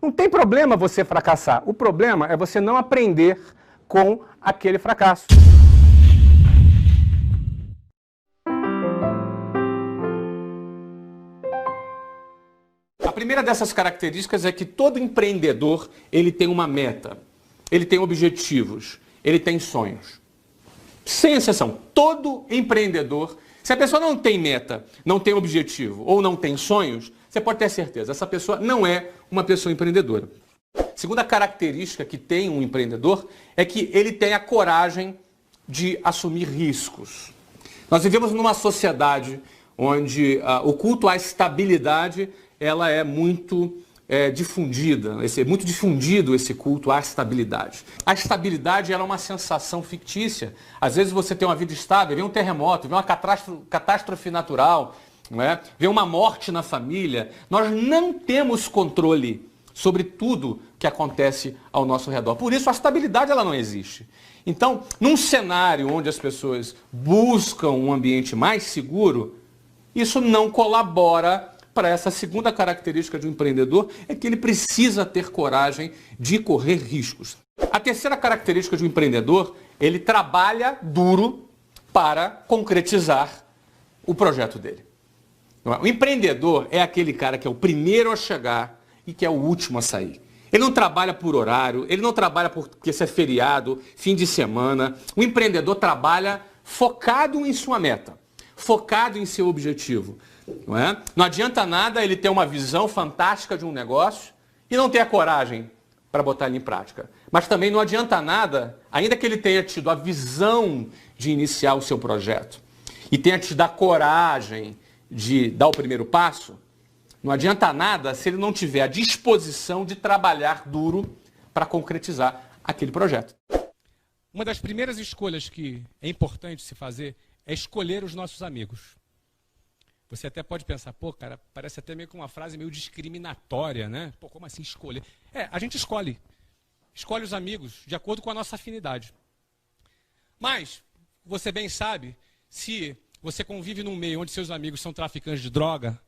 Não tem problema você fracassar. O problema é você não aprender com aquele fracasso. A primeira dessas características é que todo empreendedor, ele tem uma meta, ele tem objetivos, ele tem sonhos. Sem exceção, todo empreendedor, se a pessoa não tem meta, não tem objetivo ou não tem sonhos, você pode ter certeza, essa pessoa não é uma pessoa empreendedora. Segunda característica que tem um empreendedor é que ele tem a coragem de assumir riscos. Nós vivemos numa sociedade onde o culto à estabilidade ela é muito difundida, muito difundido esse culto à estabilidade. A estabilidade ela é uma sensação fictícia. Às vezes você tem uma vida estável, vem um terremoto, vem uma catástrofe natural, não é? Vem uma morte na família. Nós não temos controle sobre tudo que acontece ao nosso redor. Por isso a estabilidade ela não existe. Então, num cenário onde as pessoas buscam um ambiente mais seguro, isso não colabora para essa segunda característica de um empreendedor, é que ele precisa ter coragem de correr riscos. A terceira característica de um empreendedor, ele trabalha duro para concretizar o projeto dele. O empreendedor é aquele cara que é o primeiro a chegar e que é o último a sair. Ele não trabalha por horário, ele não trabalha porque isso é feriado, fim de semana. O empreendedor trabalha focado em sua meta, focado em seu objetivo. Não é? Não adianta nada ele ter uma visão fantástica de um negócio e não ter a coragem para botar ele em prática. Mas também não adianta nada, ainda que ele tenha tido a visão de iniciar o seu projeto e tenha tido a coragem de dar o primeiro passo, não adianta nada se ele não tiver a disposição de trabalhar duro para concretizar aquele projeto. Uma das primeiras escolhas que é importante se fazer é escolher os nossos amigos. Você até pode pensar, pô, cara, parece até meio que uma frase meio discriminatória, né? Pô, como assim escolher? A gente escolhe. Escolhe os amigos de acordo com a nossa afinidade. Mas, você bem sabe, se você convive num meio onde seus amigos são traficantes de droga,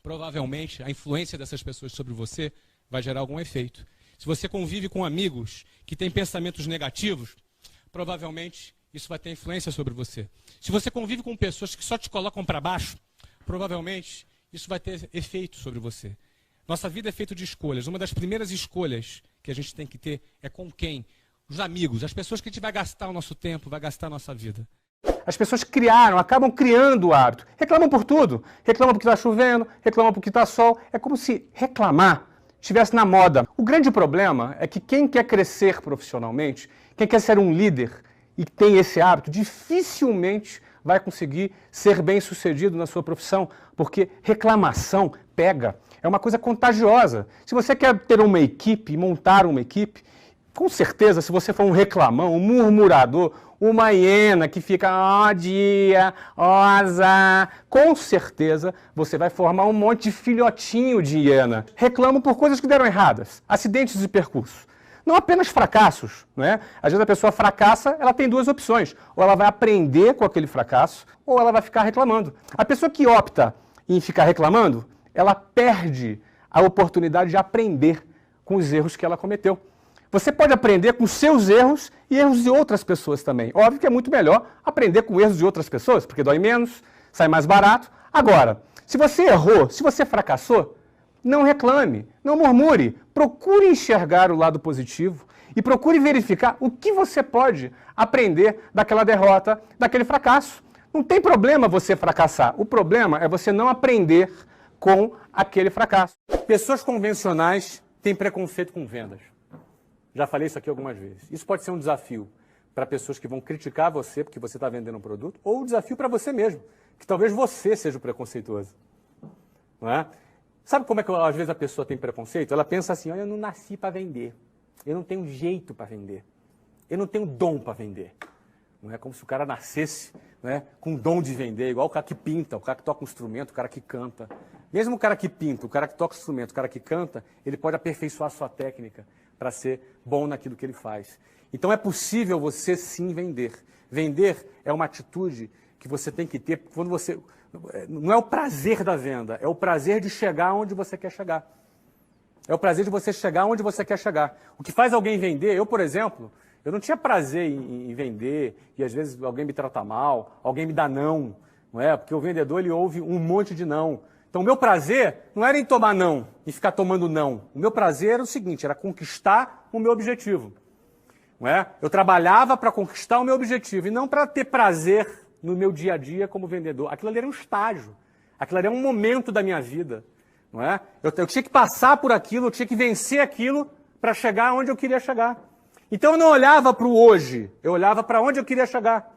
provavelmente a influência dessas pessoas sobre você vai gerar algum efeito. Se você convive com amigos que têm pensamentos negativos, provavelmente isso vai ter influência sobre você. Se você convive com pessoas que só te colocam para baixo, provavelmente isso vai ter efeito sobre você. Nossa vida é feita de escolhas. Uma das primeiras escolhas que a gente tem que ter é com quem? Os amigos, as pessoas que a gente vai gastar o nosso tempo, vai gastar a nossa vida. As pessoas acabam criando o hábito. Reclamam por tudo. Reclamam porque está chovendo, reclamam porque está sol. É como se reclamar estivesse na moda. O grande problema é que quem quer crescer profissionalmente, quem quer ser um líder e tem esse hábito, dificilmente vai conseguir ser bem-sucedido na sua profissão, porque reclamação pega. É uma coisa contagiosa. Se você quer ter uma equipe, montar uma equipe, com certeza, se você for um reclamão, um murmurador, uma hiena que fica, ó dia, ó azar, com certeza você vai formar um monte de filhotinho de hiena. Reclamam por coisas que deram erradas, acidentes de percurso. Não apenas fracassos, né? Às vezes a pessoa fracassa, ela tem duas opções. Ou ela vai aprender com aquele fracasso, ou ela vai ficar reclamando. A pessoa que opta em ficar reclamando, ela perde a oportunidade de aprender com os erros que ela cometeu. Você pode aprender com seus erros e erros de outras pessoas também. Óbvio que é muito melhor aprender com erros de outras pessoas, porque dói menos, sai mais barato. Agora, se você errou, se você fracassou, não reclame, não murmure, procure enxergar o lado positivo e procure verificar o que você pode aprender daquela derrota, daquele fracasso. Não tem problema você fracassar, o problema é você não aprender com aquele fracasso. Pessoas convencionais têm preconceito com vendas. Já falei isso aqui algumas vezes. Isso pode ser um desafio para pessoas que vão criticar você porque você está vendendo um produto, ou um desafio para você mesmo, que talvez você seja o preconceituoso. Não é? Sabe como é que às vezes a pessoa tem preconceito? Ela pensa assim, olha, eu não nasci para vender, eu não tenho jeito para vender, eu não tenho dom para vender. Não é como se o cara nascesse, né, com dom de vender, igual o cara que pinta, o cara que toca um instrumento, o cara que canta. Mesmo o cara que pinta, o cara que toca instrumento, o cara que canta, ele pode aperfeiçoar a sua técnica para ser bom naquilo que ele faz. Então é possível você sim vender. Vender é uma atitude que você tem que ter quando você... Não é o prazer da venda, é o prazer de chegar onde você quer chegar. É o prazer de você chegar onde você quer chegar. O que faz alguém vender, eu, por exemplo, eu não tinha prazer em vender, e às vezes alguém me trata mal, alguém me dá não, não é? Porque o vendedor, ele ouve um monte de não. Então, o meu prazer não era em tomar não, e ficar tomando não. O meu prazer era o seguinte, era conquistar o meu objetivo. Não é? Eu trabalhava para conquistar o meu objetivo, e não para ter prazer no meu dia a dia como vendedor. Aquilo ali era um estágio, aquilo ali era um momento da minha vida. Não é? Eu tinha que passar por aquilo, eu tinha que vencer aquilo para chegar onde eu queria chegar. Então eu não olhava para o hoje, eu olhava para onde eu queria chegar.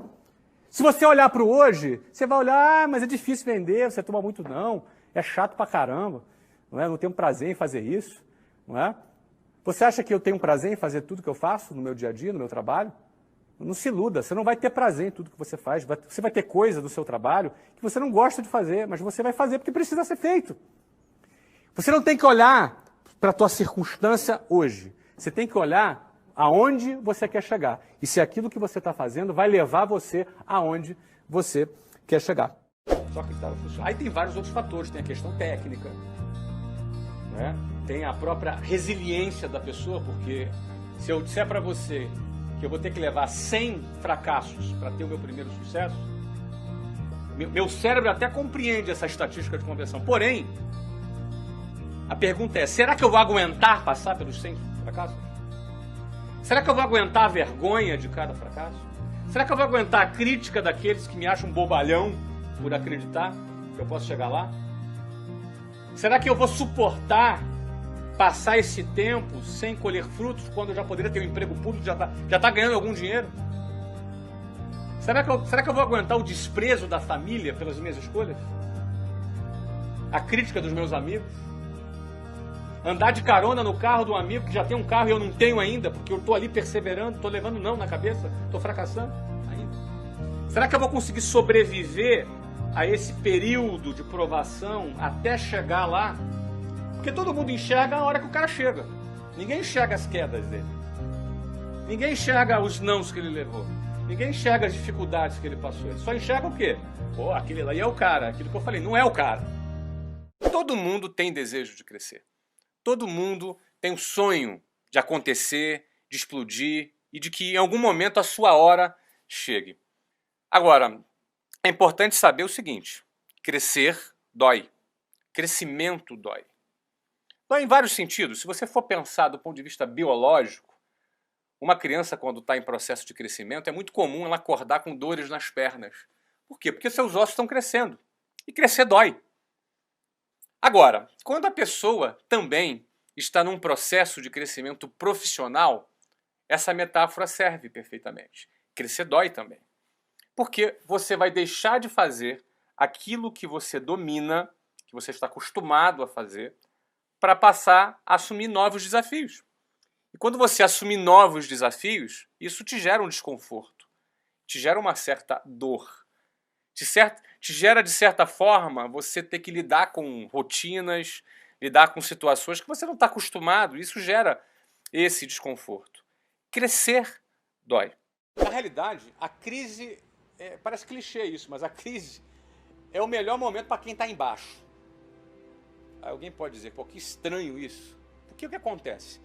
Se você olhar para o hoje, você vai olhar, mas é difícil vender, você toma muito não, é chato pra caramba, não é? Não tenho prazer em fazer isso, não é? Você acha que eu tenho prazer em fazer tudo que eu faço no meu dia a dia, no meu trabalho? Não se iluda, você não vai ter prazer em tudo que você faz, você vai ter coisa do seu trabalho que você não gosta de fazer, mas você vai fazer porque precisa ser feito. Você não tem que olhar para a tua circunstância hoje. Você tem que olhar aonde você quer chegar. E se aquilo que você está fazendo vai levar você aonde você quer chegar. Só que tá funcionando. Aí tem vários outros fatores. Tem a questão técnica, né? Tem a própria resiliência da pessoa, porque se eu disser para você que eu vou ter que levar 100 fracassos para ter o meu primeiro sucesso, meu cérebro até compreende essa estatística de conversão. Porém, a pergunta é, será que eu vou aguentar passar pelos 100 fracassos? Será que eu vou aguentar a vergonha de cada fracasso? Será que eu vou aguentar a crítica daqueles que me acham bobalhão por acreditar que eu posso chegar lá? Será que eu vou suportar passar esse tempo sem colher frutos quando eu já poderia ter um emprego público, já tá ganhando algum dinheiro? Será que eu vou aguentar o desprezo da família pelas minhas escolhas? A crítica dos meus amigos? Andar de carona no carro do amigo que já tem um carro e eu não tenho ainda, porque eu estou ali perseverando, estou levando não na cabeça, estou fracassando ainda. Será que eu vou conseguir sobreviver a esse período de provação até chegar lá? Porque todo mundo enxerga a hora que o cara chega. Ninguém enxerga as quedas dele. Ninguém enxerga os nãos que ele levou. Ninguém enxerga as dificuldades que ele passou. Ele só enxerga o quê? Pô, aquele lá é o cara. Aquilo que eu falei, não é o cara. Todo mundo tem desejo de crescer. Todo mundo tem um sonho de acontecer, de explodir e de que em algum momento a sua hora chegue. Agora, é importante saber o seguinte, crescer dói, crescimento dói. Dói em vários sentidos. Se você for pensar do ponto de vista biológico, uma criança quando está em processo de crescimento é muito comum ela acordar com dores nas pernas. Por quê? Porque seus ossos estão crescendo e crescer dói. Agora, quando a pessoa também está num processo de crescimento profissional, essa metáfora serve perfeitamente. Crescer dói também. Porque você vai deixar de fazer aquilo que você domina, que você está acostumado a fazer, para passar a assumir novos desafios. E quando você assumir novos desafios, isso te gera um desconforto, te gera uma certa dor. Te gera, de certa forma, você ter que lidar com rotinas, lidar com situações que você não está acostumado. Isso gera esse desconforto. Crescer dói. Na realidade, a crise, parece clichê isso, mas a crise é o melhor momento para quem está embaixo. Aí alguém pode dizer, pô, que estranho isso. Porque o que acontece?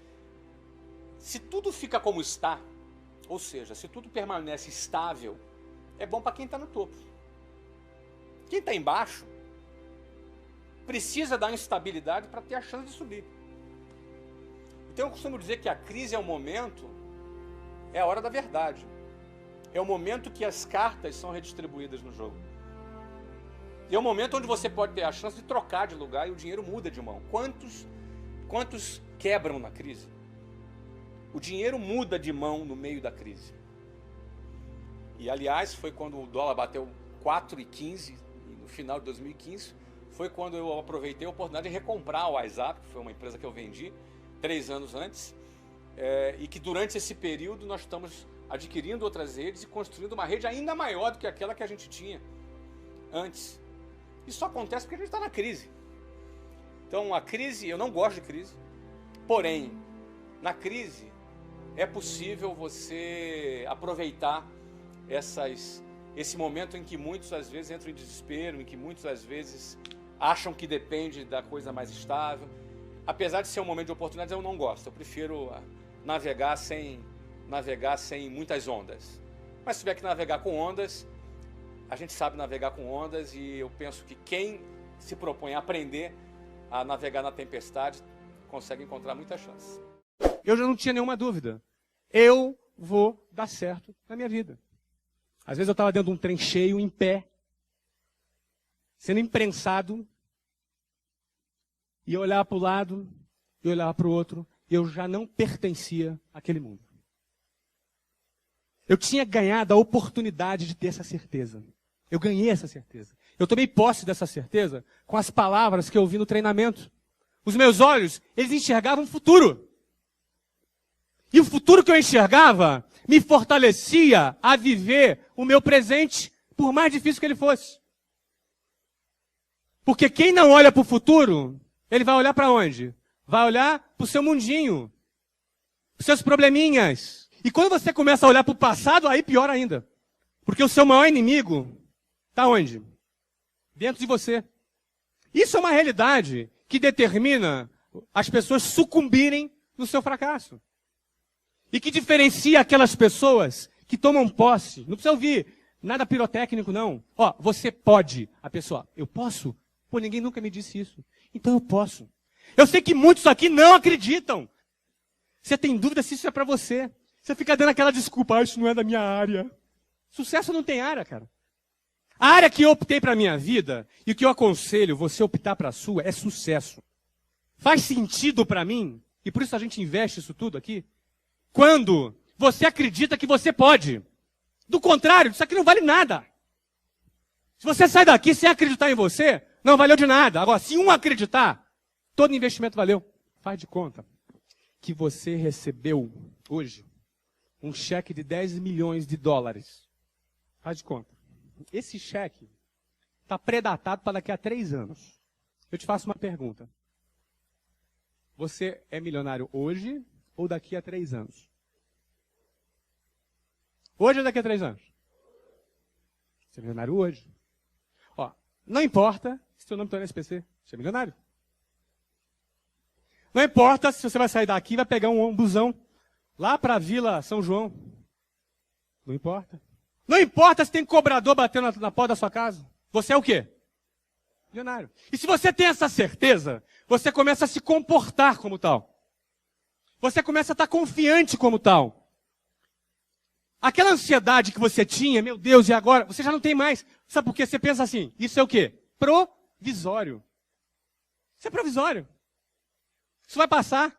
Se tudo fica como está, ou seja, se tudo permanece estável, é bom para quem está no topo. Quem está embaixo precisa da instabilidade para ter a chance de subir. Então eu costumo dizer que a crise é o momento, é a hora da verdade. É o momento que as cartas são redistribuídas no jogo. E é o momento onde você pode ter a chance de trocar de lugar e o dinheiro muda de mão. Quantos quebram na crise? O dinheiro muda de mão no meio da crise. E aliás, foi quando o dólar bateu 4,15 no final de 2015, foi quando eu aproveitei a oportunidade de recomprar o WhatsApp, que foi uma empresa que eu vendi 3 anos antes, e que durante esse período nós estamos adquirindo outras redes e construindo uma rede ainda maior do que aquela que a gente tinha antes. Isso acontece porque a gente está na crise. Então a crise, eu não gosto de crise, porém, na crise é possível você aproveitar esse momento em que muitos às vezes entram em desespero, em que muitos às vezes acham que depende da coisa mais estável. apesar de ser um momento de oportunidades, eu não gosto. Eu prefiro navegar sem muitas ondas. Mas se tiver que navegar com ondas, a gente sabe navegar com ondas e eu penso que quem se propõe a aprender a navegar na tempestade consegue encontrar muita chance. Eu já não tinha nenhuma dúvida. Eu vou dar certo na minha vida. Às vezes eu estava dentro de um trem cheio, em pé, sendo imprensado, e eu olhava para o lado, e eu olhava para o outro, e eu já não pertencia àquele mundo. Eu tinha ganhado a oportunidade de ter essa certeza. Eu ganhei essa certeza. Eu tomei posse dessa certeza com as palavras que eu ouvi no treinamento. Os meus olhos, eles enxergavam o futuro. E o futuro que eu enxergava me fortalecia a viver o meu presente, por mais difícil que ele fosse. Porque quem não olha para o futuro, ele vai olhar para onde? Vai olhar para o seu mundinho, para os seus probleminhas. E quando você começa a olhar para o passado, aí pior ainda. Porque o seu maior inimigo está onde? Dentro de você. Isso é uma realidade que determina as pessoas sucumbirem no seu fracasso. E que diferencia aquelas pessoas que tomam posse. Não precisa ouvir nada pirotécnico, não. Ó, você pode. A pessoa, eu posso? Pô, ninguém nunca me disse isso. Então eu posso. Eu sei que muitos aqui não acreditam. Você tem dúvida se isso é para você. Você fica dando aquela desculpa, isso não é da minha área. Sucesso não tem área, cara. A área que eu optei para a minha vida, e o que eu aconselho você optar para a sua, é sucesso. Faz sentido para mim, e por isso a gente investe isso tudo aqui, quando você acredita que você pode. Do contrário, isso aqui não vale nada. Se você sai daqui sem acreditar em você, não valeu de nada. Agora, se um acreditar, todo investimento valeu. Faz de conta que você recebeu hoje um cheque de 10 milhões de dólares. Faz de conta. Esse cheque está predatado para daqui a 3 anos. Eu te faço uma pergunta. Você é milionário hoje ou daqui a 3 anos? Hoje ou daqui a 3 anos? Você é milionário hoje. Ó, não importa se seu nome está no SPC, você é milionário. Não importa se você vai sair daqui e vai pegar um busão lá para a Vila São João. Não importa. Não importa se tem cobrador batendo na porta da sua casa. Você é o quê? Milionário. E se você tem essa certeza, você começa a se comportar como tal. Você começa a estar confiante como tal. Aquela ansiedade que você tinha, meu Deus, e agora? Você já não tem mais. Sabe por quê? Você pensa assim, isso é o quê? Provisório. Isso é provisório. Isso vai passar.